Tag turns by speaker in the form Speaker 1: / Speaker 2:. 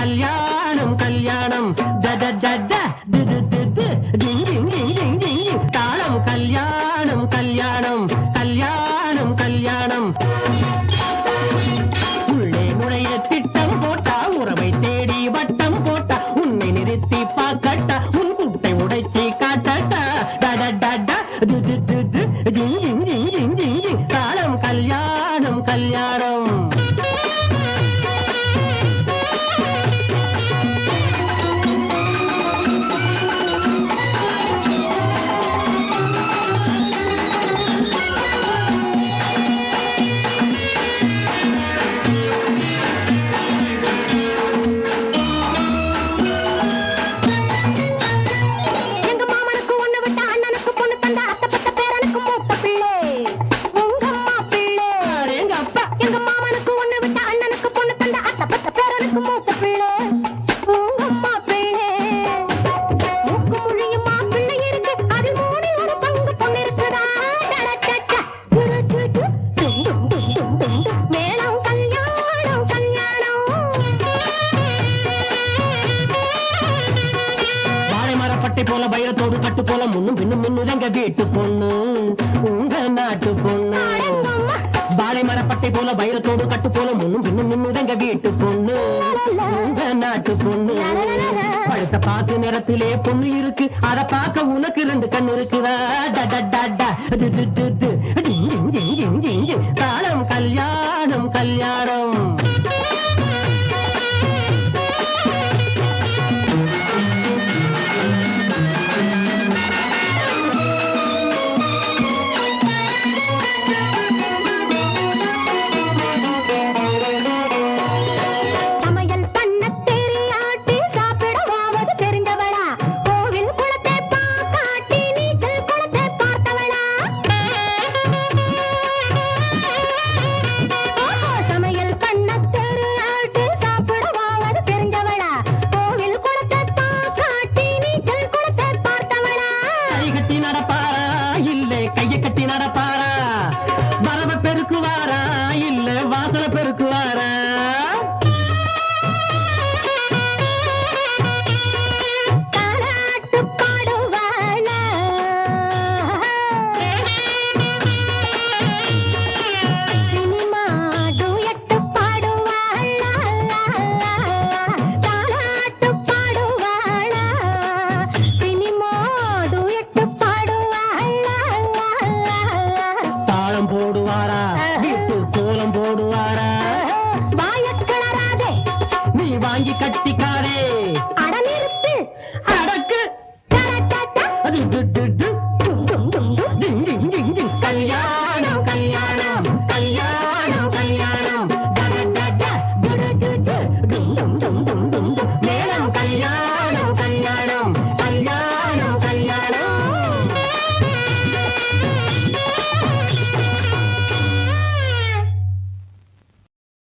Speaker 1: கல்யாணம் கல்யாணம் தாளம் கல்யாணம் கல்யாணம் கல்யாணம் கல்யாணம் உள்ளே நுழைய திட்டம் போட்டா உறவை தேடி வட்டம் போட்டா உன்னை நிறுத்தி பார்க்கட்டா உன் குட்டை உடைச்சி காட்டட்டா தாளம் கல்யாணம் கல்யாணம் பட்டை போல பைரத்தோடு கட்டு போல முன்னும் பின்னும் மின்னுதங்க வீட்டு பொண்ணு உங்க நாட்டு பொண்ணு பாலை மரப்பட்டை போல பைரத்தோடு கட்டு போல முன்னும் பின்னும் மின்னுதங்க வீட்டு பொண்ணு உங்க நாட்டு பொண்ணு பழுத்த பாக்கு நிறத்திலே பொண்ணு இருக்கு அத பார்க்க உனக்கு 2 கண் இருக்குதா தாளம் கல்யாணம் கல்யாணம் கையை கட்டி நடப்பாரா வரவ பெருக்குவாரா இல்ல வாசல பெருக்குவாரா தாலாட்டு பாடுவாளா சினிமா டுயட் பாடுவாளா தாலாட்டு பாடுவாளா சினிமா டுயட் தாளம் போடுவாரா வீட்டு கோலம் போடுவாரா வாய கிளறாதே நீ வாங்கி கட்டிக்காரே